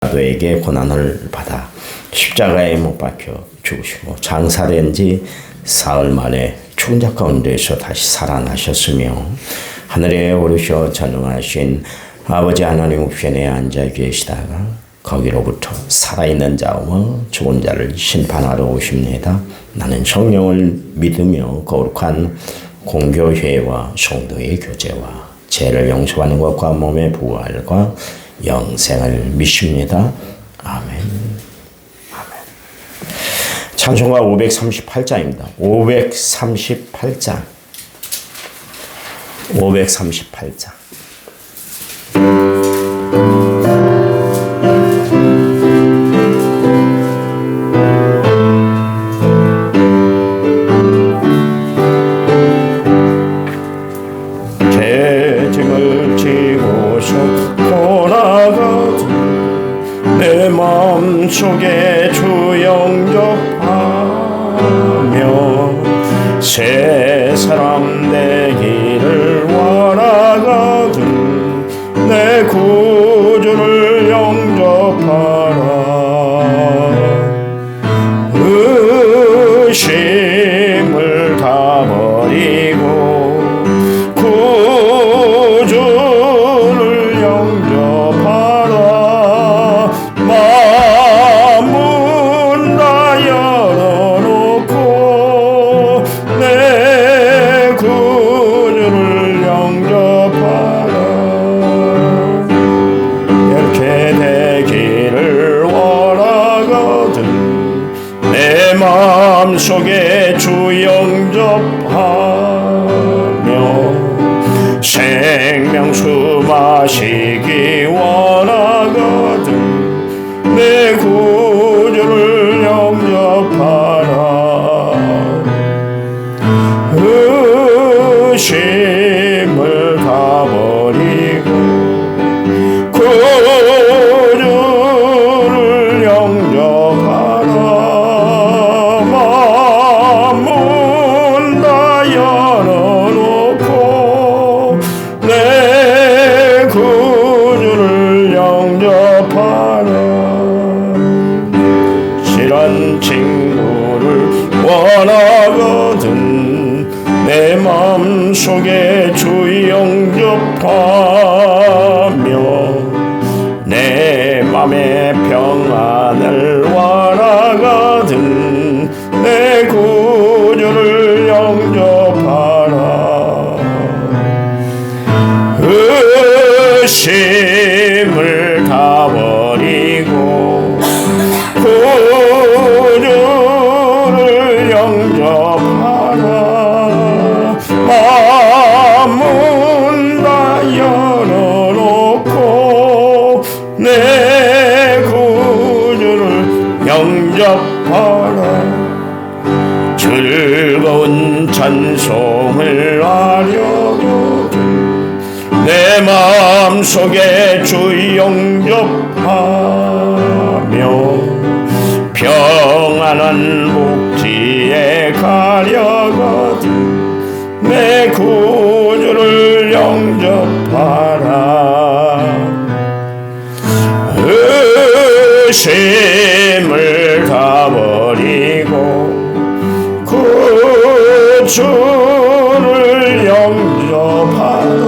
너에게 고난을 받아 십자가에 못 박혀 죽으시고 장사된 지 사흘 만에 죽은 자 가운데서 다시 살아나셨으며 하늘에 오르셔 전능하신 아버지 하나님 우편에 앉아 계시다가 거기로부터 살아있는 자와 죽은 자를 심판하러 오십니다. 나는 성령을 믿으며 거룩한 공교회와 성도의 교제와 죄를 용서하는 것과 몸의 부활과 영생을 믿습니다. 아멘. 아멘. 찬송가 538장입니다. 538장. 538장. 죄짐을 지고서 돌아가도 내 마음속에 주 영접하며 새 사람 되기를 원하거든 내 구주를 영접하라. 의심을 다 버리고 구주를 영접하라. 마음은 다 열어놓고 내 구주를 영접하라. 이렇게 되기를 원하거든 내 마음속에 주 영접하며 생명수 마시기 원하거든 내 구주를 영접하라. 의심을 다 버리고 구주를 영접하라. 마음은 다 열어놓고 내 구주를 영접하라. 싫은 친구를 원하거든 내 마음속에 주 영접하며 내 맘의 평안을 원하거든 내 구주를 영접하라. 의심을 다 버리고 구주를 영접하라. 마음은 다 열어놓고 내 구주를 영접하라. 즐거운 찬송을 하려거든 내 마음속에 주 영접하며 평안한 복지에 가려거든 내 구주를 영접하라. 의심을 다 버리고 구주를 영접하라.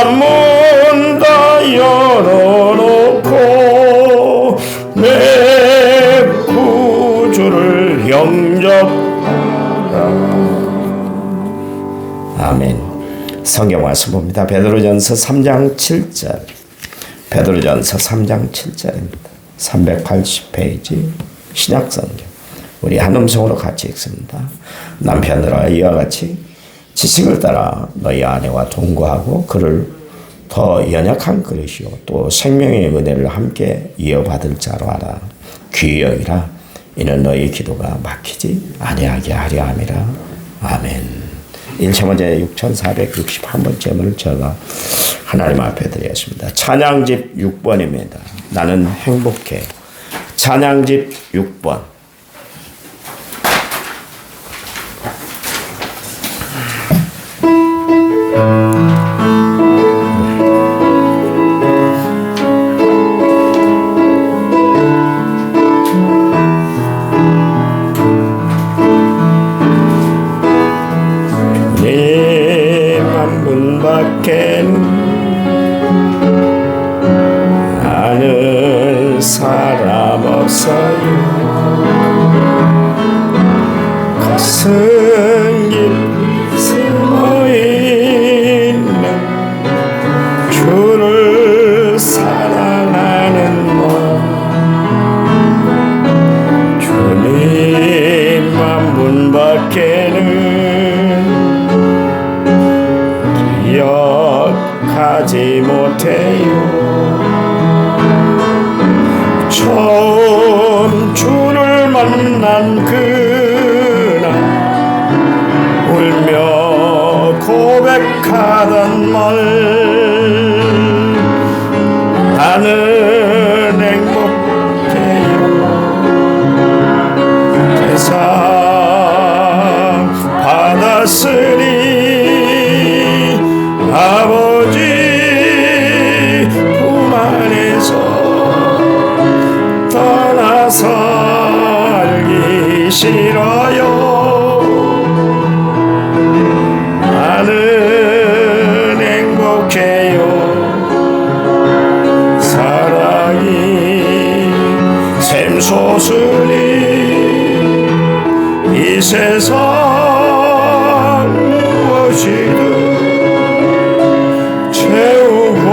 마음은 다 열어놓고 내 구주를 영접하라. 아멘. 성경 말씀 봅니다. 베드로전서 3장 7절. 베드로전서 3장 7절입니다. 380페이지 신약성경. 우리 한 음성으로 같이 읽습니다. 남편들아 이와 같이 지식을 따라 너희 아내와 동거하고 그를 더 연약한 그릇이요 또 생명의 은혜를 함께 이어받을 자로 하라. 귀히 여기라. 이는 너희 기도가 막히지 아니하게 하려 함이라. 아멘. 1차 문제 6461번째문을 제가 하나님 앞에 드렸습니다. 찬양집 6번입니다. 나는 행복해. 찬양집 6번. 없어요. 가슴 깊이 숨어있는 주를 사랑하는 마음, 주님만 문 밖에는 기억하지 못해요. 처음 주를 만난 그날 울며 고백하던 말, 나는 행복해요. 대상 받았으니 아버지 품 안에서 떠나 살기 싫어요. 나는 행복해요. 사랑이 샘솟으니 이 세상 무엇이든 채우고도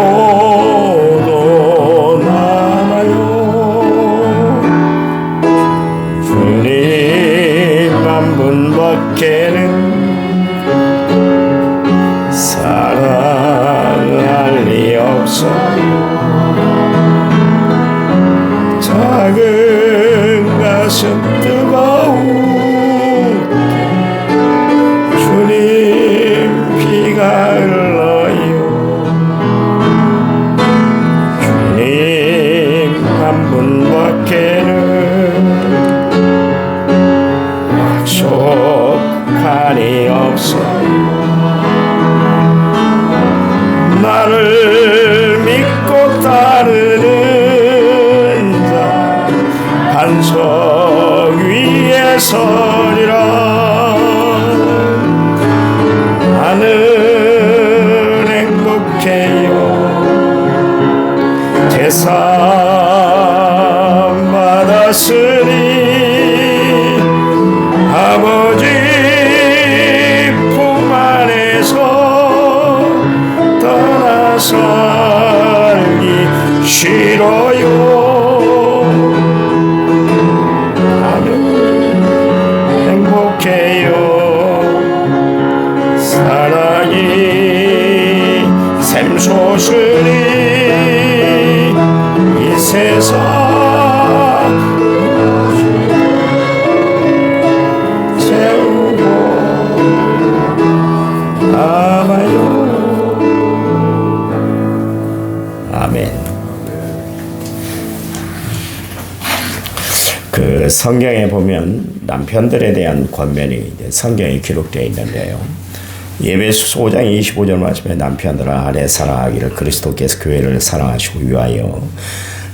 남아요. 주님만 문 밖에는 사랑할 리 없어요. 작은 가슴 뜨거운 주님 피가 흘러요. 주님 한 분 밖에는 약속하니 없어요. 나를 믿고 따르는 자 반석 위에 서리라. 나는 행복해요. 대상 받았으니 아버지 품 안에서 떠나 살기 싫어요. 나는 행복해요. 사랑이 샘솟으니 이 세상 채우고 남아요. 아멘. 그 성경에 보면 남편들에 대한 권면이 성경에 기록되어 있는데요. 예배소서 5장 25절 말씀에 남편들아 아내 사랑하기를 그리스도께서 교회를 사랑하시고 위하여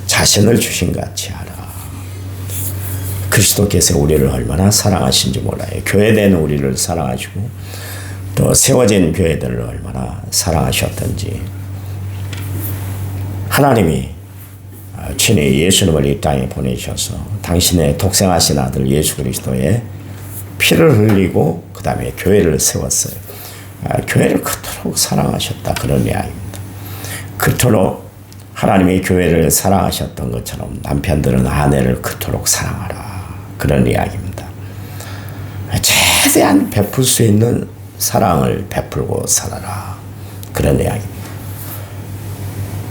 자신을 주신 같이 하라. 그리스도께서 우리를 얼마나 사랑하신지 몰라요. 교회된 우리를 사랑하시고 또 세워진 교회들을 얼마나 사랑하셨던지. 하나님이 친히 예수님을 이 땅에 보내셔서 당신의 독생하신 아들 예수 그리스도의 피를 흘리고 그 다음에 교회를 세웠어요. 교회를 그토록 사랑하셨다, 그런 이야기입니다. 그토록 하나님이 교회를 사랑하셨던 것처럼 남편들은 아내를 그토록 사랑하라, 그런 이야기입니다. 최대한 베풀 수 있는 사랑을 베풀고 살아라, 그런 이야기입니다.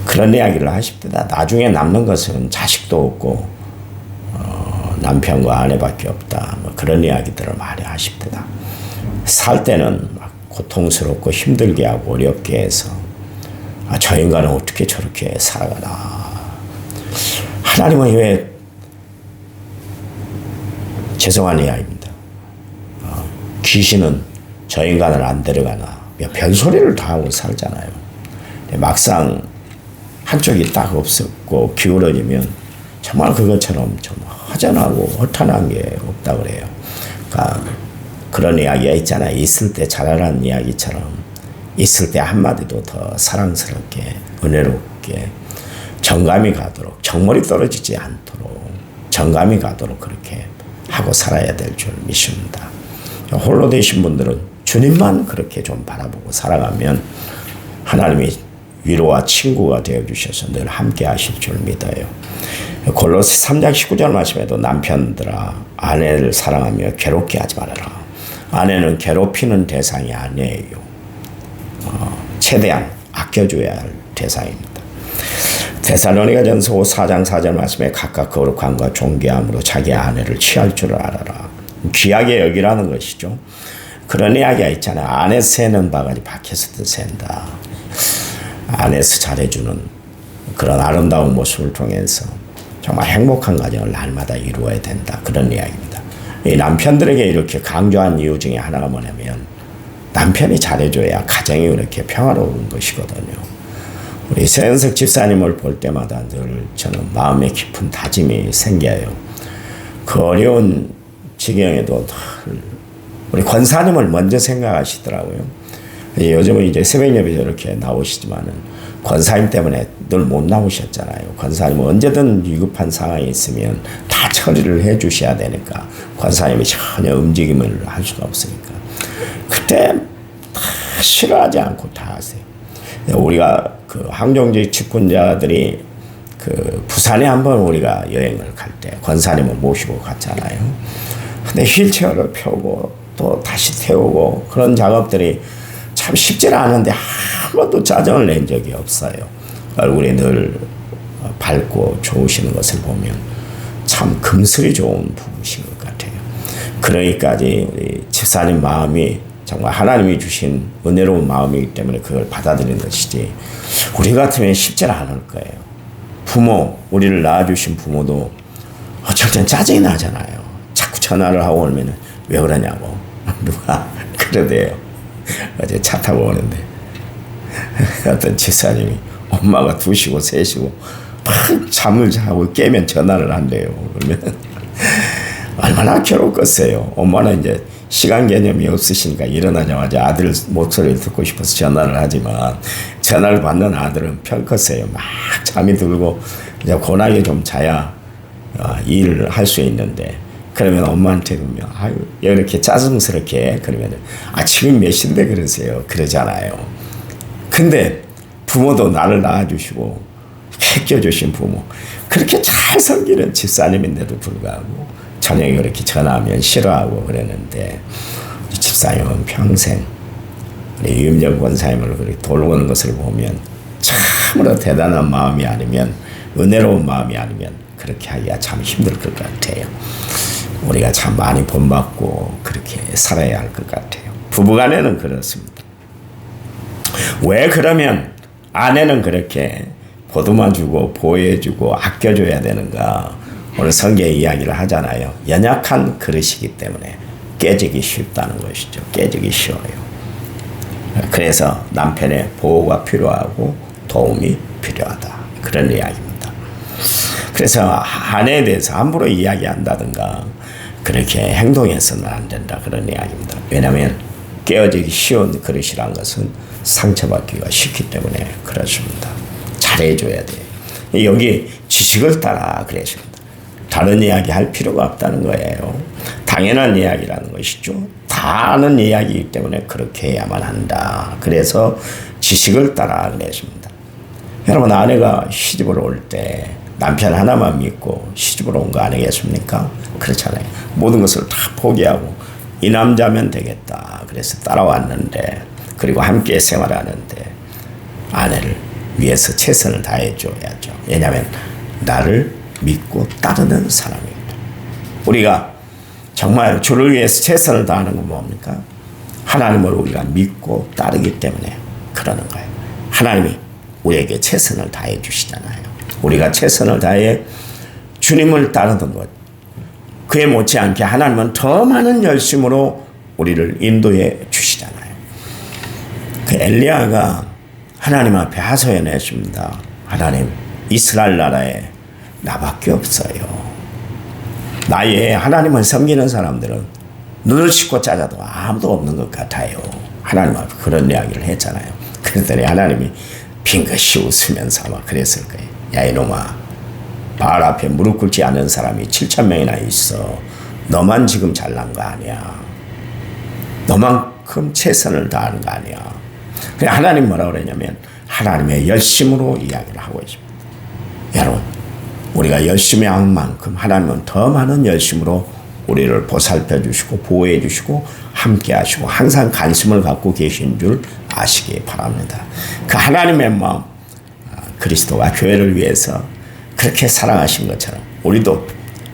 그런 이야기를 하십니다. 나중에 남는 것은 자식도 없고 남편과 아내밖에 없다, 뭐 그런 이야기들을 많이 하십니다. 살 때는 막 고통스럽고 힘들게 하고 어렵게 해서 저 인간은 어떻게 저렇게 살아가나. 하나님은 왜, 죄송한 이야기입니다. 귀신은 저 인간을 안 데려가나. 별소리를 다 하고 살잖아요. 막상 한쪽이 딱 없었고 기울어지면 정말 그것처럼 좀 허전하고 허탄한 게 없다 그래요. 그러니까 그런 이야기가 있잖아요. 있을 때 자라라는 이야기처럼 있을 때 한마디도 더 사랑스럽게 은혜롭게 정감이 가도록, 정머리 떨어지지 않도록 정감이 가도록 그렇게 하고 살아야 될 줄 믿습니다. 홀로 되신 분들은 주님만 그렇게 좀 바라보고 살아가면 하나님이 위로와 친구가 되어주셔서 늘 함께 하실 줄 믿어요. 골로새 3장 19절 말씀에도 남편들아 아내를 사랑하며 괴롭게 하지 말아라. 아내는 괴롭히는 대상이 아니에요. 최대한 아껴줘야 할 대상입니다. 데살로니가전서 4장 4절 말씀에 각각 거룩함과 존귀함으로 자기 아내를 취할 줄 알아라. 귀하게 여기라는 것이죠. 그런 이야기가 있잖아요. 안에서 새는 바가지 밖에서도 샌다. 안에서 잘해주는 그런 아름다운 모습을 통해서 정말 행복한 가정을 날마다 이루어야 된다. 그런 이야기입니다. 이 남편들에게 이렇게 강조한 이유 중에 하나가 뭐냐면 남편이 잘해줘야 가정이 그렇게 평화로운 것이거든요. 우리 서현석 집사님을 볼 때마다 늘 저는 마음에 깊은 다짐이 생겨요. 그 어려운 지경에도 우리 권사님을 먼저 생각하시더라고요. 요즘은 이제 새벽 예배 이렇게 나오시지만은 권사님 때문에 늘 못 나오셨잖아요. 권사님은 언제든 위급한 상황이 있으면 다 처리를 해 주셔야 되니까 권사님이 전혀 움직임을 할 수가 없으니까 그때 다 싫어하지 않고 다 하세요. 우리가 그 항종직 집권자들이 그 부산에 한번 우리가 여행을 갈 때 권사님을 모시고 갔잖아요. 근데 휠체어를 펴고 또 다시 태우고 그런 작업들이 참 쉽지 않은데 한 번도 짜증을 낸 적이 없어요. 얼굴이 늘 밝고 좋으시는 것을 보면 참 금슬이 좋은 부부신 것 같아요. 그러니까 우리 집사님 마음이 정말 하나님이 주신 은혜로운 마음이기 때문에 그걸 받아들이는 것이지 우리 같으면 쉽지 않을 거예요. 부모, 우리를 낳아주신 부모도 어쩔 땐 짜증이 나잖아요. 자꾸 전화를 하고 오면 왜 그러냐고 누가 그러대요. 어제 차 타고 오는데 어떤 집사님이 엄마가 2시고 3시고 막 잠을 자고 깨면 전화를 한대요. 그러면 얼마나 괴롭겠어요. 엄마는 이제 시간 개념이 없으시니까 일어나자마자 아들 목소리를 듣고 싶어서 전화를 하지만 전화를 받는 아들은 편컸어요. 막 잠이 들고 이제 고나게 좀 자야 일을 할 수 있는데 그러면 엄마한테 그러면 아유 이렇게 짜증스럽게 그러면 지금 몇 시인데 그러세요 그러잖아요. 근데 부모도 나를 낳아주시고 아껴주신 부모 그렇게 잘 섬기는 집사님인데도 불구하고 저녁에 그렇게 전화하면 싫어하고 그랬는데 집사님은 평생 우리 유임정 권사님을 그렇게 돌보는 것을 보면 참으로 대단한 마음이 아니면 은혜로운 마음이 아니면 그렇게 하기가 참 힘들 것 같아요. 우리가 참 많이 본받고 그렇게 살아야 할 것 같아요. 부부간에는 그렇습니다. 왜 그러면 아내는 그렇게 보듬어주고 보호해주고 아껴줘야 되는가? 오늘 성경의 이야기를 하잖아요. 연약한 그릇이기 때문에 깨지기 쉽다는 것이죠. 깨지기 쉬워요. 그래서 남편의 보호가 필요하고 도움이 필요하다. 그런 이야기입니다. 그래서 아내에 대해서 함부로 이야기한다든가 그렇게 행동해서는 안 된다. 그런 이야기입니다. 왜냐하면 깨어지기 쉬운 그릇이란 것은 상처받기가 쉽기 때문에 그렇습니다. 잘해줘야 돼요. 여기 지식을 따라 그랬습니다. 다른 이야기 할 필요가 없다는 거예요. 당연한 이야기라는 것이죠. 다 아는 이야기이기 때문에 그렇게 해야만 한다. 그래서 지식을 따라 그랬습니다. 여러분 아내가 시집을 올 때 남편 하나만 믿고 시집을 온 거 아니겠습니까? 그렇잖아요. 모든 것을 다 포기하고 이 남자면 되겠다. 그래서 따라왔는데 그리고 함께 생활하는데 아내를 위해서 최선을 다해줘야죠. 왜냐하면 나를 믿고 따르는 사람입니다. 우리가 정말 주를 위해서 최선을 다하는 건 뭡니까? 하나님을 우리가 믿고 따르기 때문에 그러는 거예요. 하나님이 우리에게 최선을 다해 주시잖아요. 우리가 최선을 다해 주님을 따르는 것. 그에 못지않게 하나님은 더 많은 열심으로 우리를 인도해 주시잖아요. 그 엘리야가 하나님 앞에 하소연했습니다. 하나님, 이스라엘 나라에 나밖에 없어요. 나의 하나님을 섬기는 사람들은 눈을 씻고 짜자도 아무도 없는 것 같아요. 하나님 앞에 그런 이야기를 했잖아요. 그랬더니 하나님이 빙긋이 웃으면서 아마 그랬을 거예요. 야 이놈아, 바알 앞에 무릎 꿇지 않은 사람이 7,000명이나 있어. 너만 지금 잘난 거 아니야. 너만큼 최선을 다하는 거 아니야. 그래 하나님 뭐라고 그러냐면 하나님의 열심으로 이야기를 하고 있습니다. 여러분 우리가 열심히 한 만큼 하나님은 더 많은 열심으로 우리를 보살펴 주시고 보호해 주시고 함께 하시고 항상 관심을 갖고 계신 줄 아시기 바랍니다. 그 하나님의 마음 그리스도가 교회를 위해서 그렇게 사랑하신 것처럼 우리도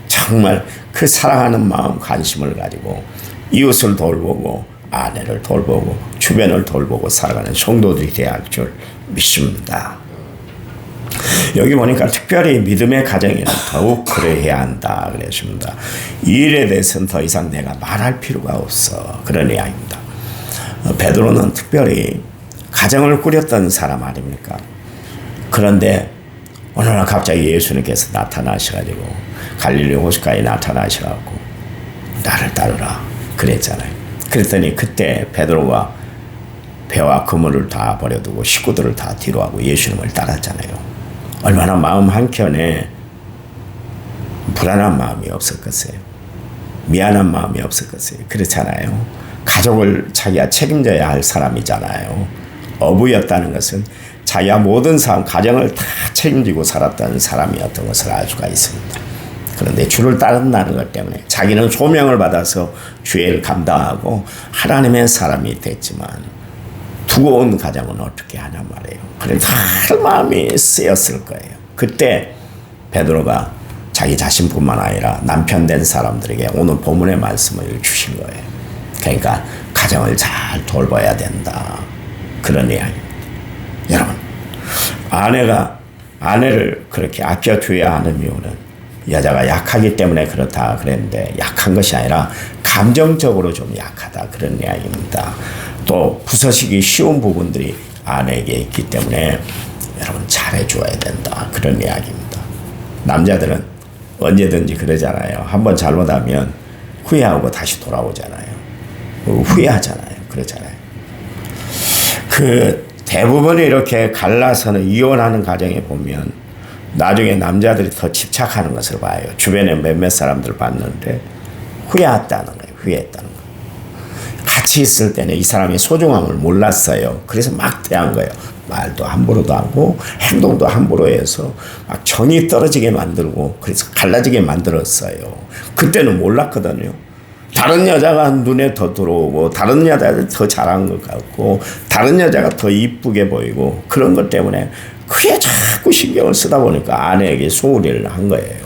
정말 그 사랑하는 마음 관심을 가지고 이웃을 돌보고 아내를 돌보고 주변을 돌보고 살아가는 성도들이 되어야 할 줄 믿습니다. 여기 보니까 특별히 믿음의 가정에는 더욱 그래야 한다 그랬습니다. 이 일에 대해서는 더 이상 내가 말할 필요가 없어 그런 이야기입니다. 베드로는 특별히 가정을 꾸렸던 사람 아닙니까? 그런데 어느 날 갑자기 예수님께서 나타나셔가지고 갈릴리 호숫가에 나타나셔가지고 나를 따르라 그랬잖아요. 그랬더니 그때 베드로가 배와 그물을 다 버려두고 식구들을 다 뒤로하고 예수님을 따랐잖아요. 얼마나 마음 한켠에 불안한 마음이 없었겠어요. 미안한 마음이 없었겠어요. 그렇잖아요. 가족을 자기가 책임져야 할 사람이잖아요. 어부였다는 것은 자기가 모든 삶, 가정을 다 책임지고 살았던 사람이었던 것을 알 수가 있습니다. 그런데 주를 따른다는 것 때문에 자기는 소명을 받아서 주의를 감당하고 하나님의 사람이 됐지만 두고 온 가정은 어떻게 하냐 말이에요. 그래서 할 마음이 쓰였을 거예요. 그때 베드로가 자기 자신뿐만 아니라 남편 된 사람들에게 오늘 본문의 말씀을 주신 거예요. 그러니까 가정을 잘 돌봐야 된다. 그런 이야기입니다. 여러분, 아내를 그렇게 아껴줘야 하는 이유는 여자가 약하기 때문에 그렇다 그랬는데 약한 것이 아니라 감정적으로 좀 약하다 그런 이야기입니다. 또 부서지기 쉬운 부분들이 아내에게 있기 때문에 여러분 잘해줘야 된다 그런 이야기입니다. 남자들은 언제든지 그러잖아요. 한번 잘못하면 후회하고 다시 돌아오잖아요. 후회하잖아요. 그러잖아요. 그 대부분이 이렇게 갈라서는 이혼하는 가정에 보면 나중에 남자들이 더 집착하는 것을 봐요. 주변에 몇몇 사람들 봤는데 후회했다는 거예요. 후회했다는 거예요. 같이 있을 때는 이 사람의 소중함을 몰랐어요. 그래서 막 대한 거예요. 말도 함부로도 하고 행동도 함부로 해서 막 정이 떨어지게 만들고 그래서 갈라지게 만들었어요. 그때는 몰랐거든요. 다른 여자가 눈에 더 들어오고 다른 여자가 더 잘한 것 같고 다른 여자가 더 이쁘게 보이고 그런 것 때문에 그게 자꾸 신경을 쓰다 보니까 아내에게 소홀히를 한 거예요.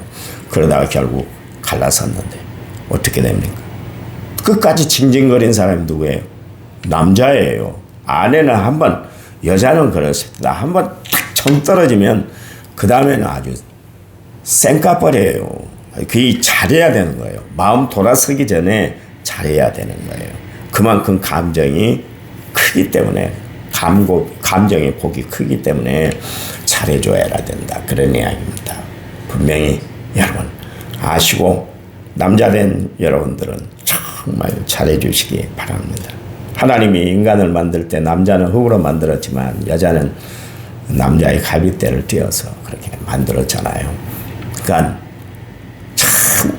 그러다가 결국 갈라섰는데 어떻게 됩니까? 끝까지 징징거린 사람이 누구예요? 남자예요. 아내는 한번 여자는 그렇습니다. 한번 정 떨어지면 그 다음에는 아주 쌩까버려요. 그게 잘해야 되는 거예요. 마음 돌아서기 전에 잘해야 되는 거예요. 그만큼 감정이 크기 때문에 감정의 폭이 크기 때문에 잘해줘야 된다. 그런 이야기입니다. 분명히 여러분 아시고 남자된 여러분들은 정말 잘해주시기 바랍니다. 하나님이 인간을 만들 때 남자는 흙으로 만들었지만 여자는 남자의 갈빗대를 띄어서 그렇게 만들었잖아요. 그러니까 참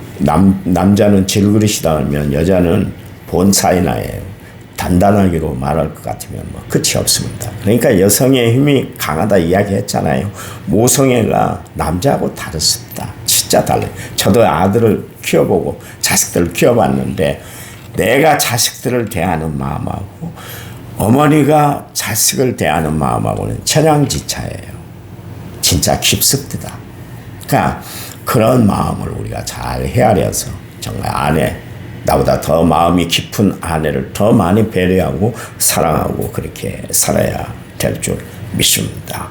남자는 질그릇이다 하면 여자는 본사이나예요. 단단하기로 말할 것 같으면 뭐 끝이 없습니다. 그러니까 여성의 힘이 강하다 이야기했잖아요. 모성애가 남자하고 다르습니다. 진짜 달라요. 저도 아들을 키워보고 자식들을 키워봤는데 내가 자식들을 대하는 마음하고 어머니가 자식을 대하는 마음하고는 천양지차예요. 진짜 깊습니다. 그러니까 그런 마음을 우리가 잘 헤아려서 정말 나보다 더 마음이 깊은 아내를 더 많이 배려하고 사랑하고 그렇게 살아야 될 줄 믿습니다.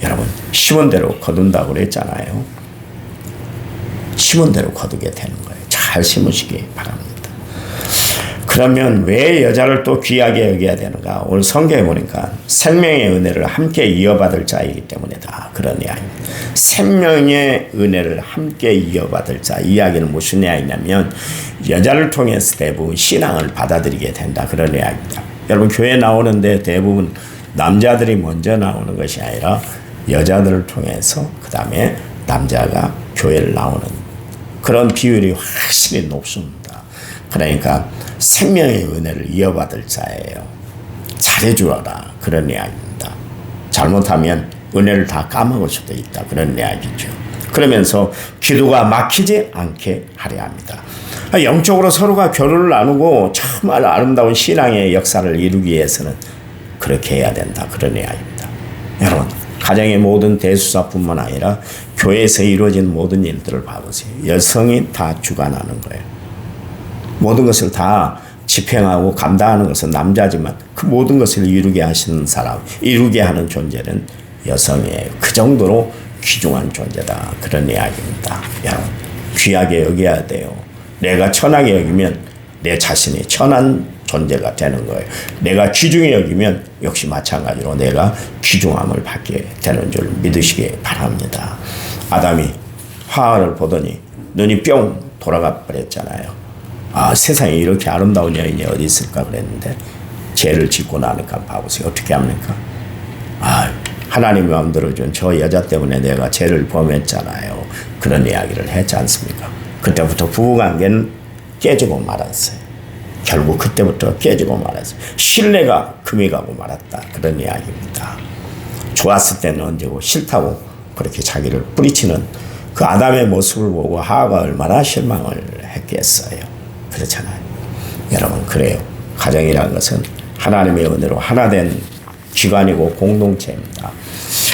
여러분 심은 대로 거둔다고 그랬잖아요. 심은 대로 거두게 되는 거예요. 잘 심으시기 바랍니다. 그러면 왜 여자를 또 귀하게 여겨야 되는가? 오늘 성경에 보니까 생명의 은혜를 함께 이어받을 자이기 때문이다. 그런 이야기입니다. 생명의 은혜를 함께 이어받을 자. 이 이야기는 무슨 이야기냐면 여자를 통해서 대부분 신앙을 받아들이게 된다. 그런 이야기입니다. 여러분 교회 나오는데 대부분 남자들이 먼저 나오는 것이 아니라 여자들을 통해서 그 다음에 남자가 교회를 나오는 그런 비율이 확실히 높습니다. 그러니까 생명의 은혜를 이어받을 자예요. 잘해주어라 그런 이야기입니다. 잘못하면 은혜를 다 까먹을 수도 있다 그런 이야기죠. 그러면서 기도가 막히지 않게 하려 합니다. 영적으로 서로가 교류를 나누고 정말 아름다운 신앙의 역사를 이루기 위해서는 그렇게 해야 된다 그런 이야기입니다. 여러분 가정의 모든 대수사뿐만 아니라 교회에서 이루어진 모든 일들을 봐보세요. 여성이 다 주관하는 거예요. 모든 것을 다 집행하고 감당하는 것은 남자지만 그 모든 것을 이루게 하시는 사람, 이루게 하는 존재는 여성이에요. 그 정도로 귀중한 존재다 그런 이야기입니다. 여러분 귀하게 여겨야 돼요. 내가 천하게 여기면 내 자신이 천한 존재가 되는 거예요. 내가 귀중히 여기면 역시 마찬가지로 내가 귀중함을 받게 되는 줄 믿으시기 바랍니다. 아담이 하와를 보더니 눈이 뿅 돌아가 버렸잖아요. 아, 세상에 이렇게 아름다운 여인이 어디 있을까 그랬는데 죄를 짓고 나니까 봐보세요. 어떻게 합니까? 아, 하나님이 마음대로 준 저 여자 때문에 내가 죄를 범했잖아요. 그런 이야기를 했지 않습니까? 그때부터 부부관계는 깨지고 말았어요. 결국 그때부터 깨지고 말았어요. 신뢰가 금이 가고 말았다. 그런 이야기입니다. 좋았을 때는 언제고 싫다고 그렇게 자기를 뿌리치는 그 아담의 모습을 보고 하와가 얼마나 실망을 했겠어요. 그렇잖아요. 여러분 그래요. 가정이라는 것은 하나님의 은혜로 하나된 기관이고 공동체입니다.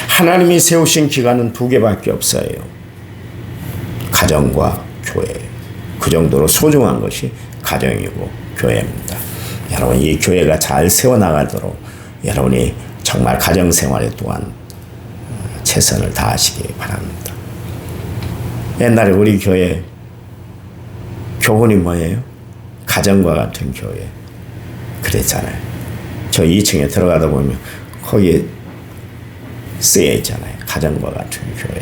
하나님이 세우신 기관은 두 개밖에 없어요. 가정과 교회. 그 정도로 소중한 것이 가정이고 교회입니다. 여러분 이 교회가 잘 세워나가도록 여러분이 정말 가정생활에 또한 최선을 다하시기 바랍니다. 옛날에 우리 교회 교훈이 뭐예요? 가정과 같은 교회 그랬잖아요. 저 2층에 들어가다 보면 거기 쓰여 있잖아요. 가정과 같은 교회.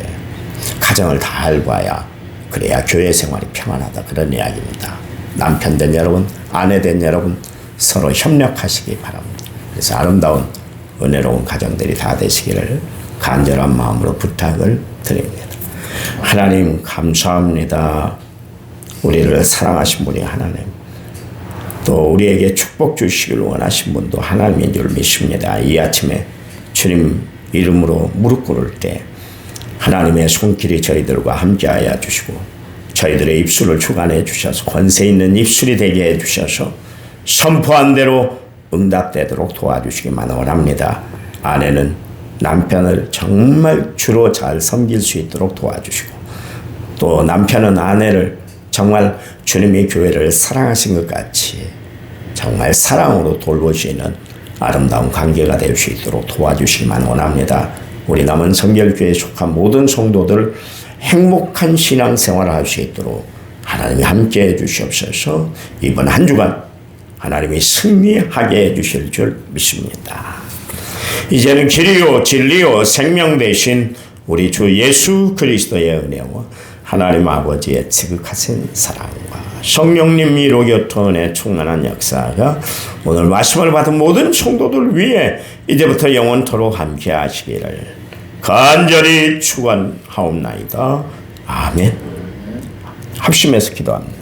가정을 잘 봐야 그래야 교회 생활이 평안하다 그런 이야기입니다. 남편 된 여러분, 아내 된 여러분 서로 협력하시기 바랍니다. 그래서 아름다운 은혜로운 가정들이 다 되시기를 간절한 마음으로 부탁을 드립니다. 하나님 감사합니다. 우리를 사랑하신 분이 하나님, 또 우리에게 축복 주시기를 원하신 분도 하나님인 줄 믿습니다. 이 아침에 주님 이름으로 무릎 꿇을 때 하나님의 손길이 저희들과 함께하여 주시고 저희들의 입술을 주관해 주셔서 권세 있는 입술이 되게 해주셔서 선포한 대로 응답되도록 도와주시기만 원합니다. 아내는 남편을 정말 주로 잘 섬길 수 있도록 도와주시고 또 남편은 아내를 정말 주님의 교회를 사랑하신 것 같이 정말 사랑으로 돌보시는 아름다운 관계가 될 수 있도록 도와주시기만 원합니다. 우리 남은 성결교회에 속한 모든 성도들 행복한 신앙생활을 할 수 있도록 하나님이 함께해 주시옵소서. 이번 한 주간 하나님이 승리하게 해주실 줄 믿습니다. 이제는 길이요 진리요 생명 되신 우리 주 예수 그리스도의 은혜와 하나님 아버지의 지극하신 사랑과 성령님 위로 교통의 충만한 역사가 오늘 말씀을 받은 모든 성도들 위해 이제부터 영원토록 함께 하시기를 간절히 축원하옵나이다. 아멘. 합심해서 기도합니다.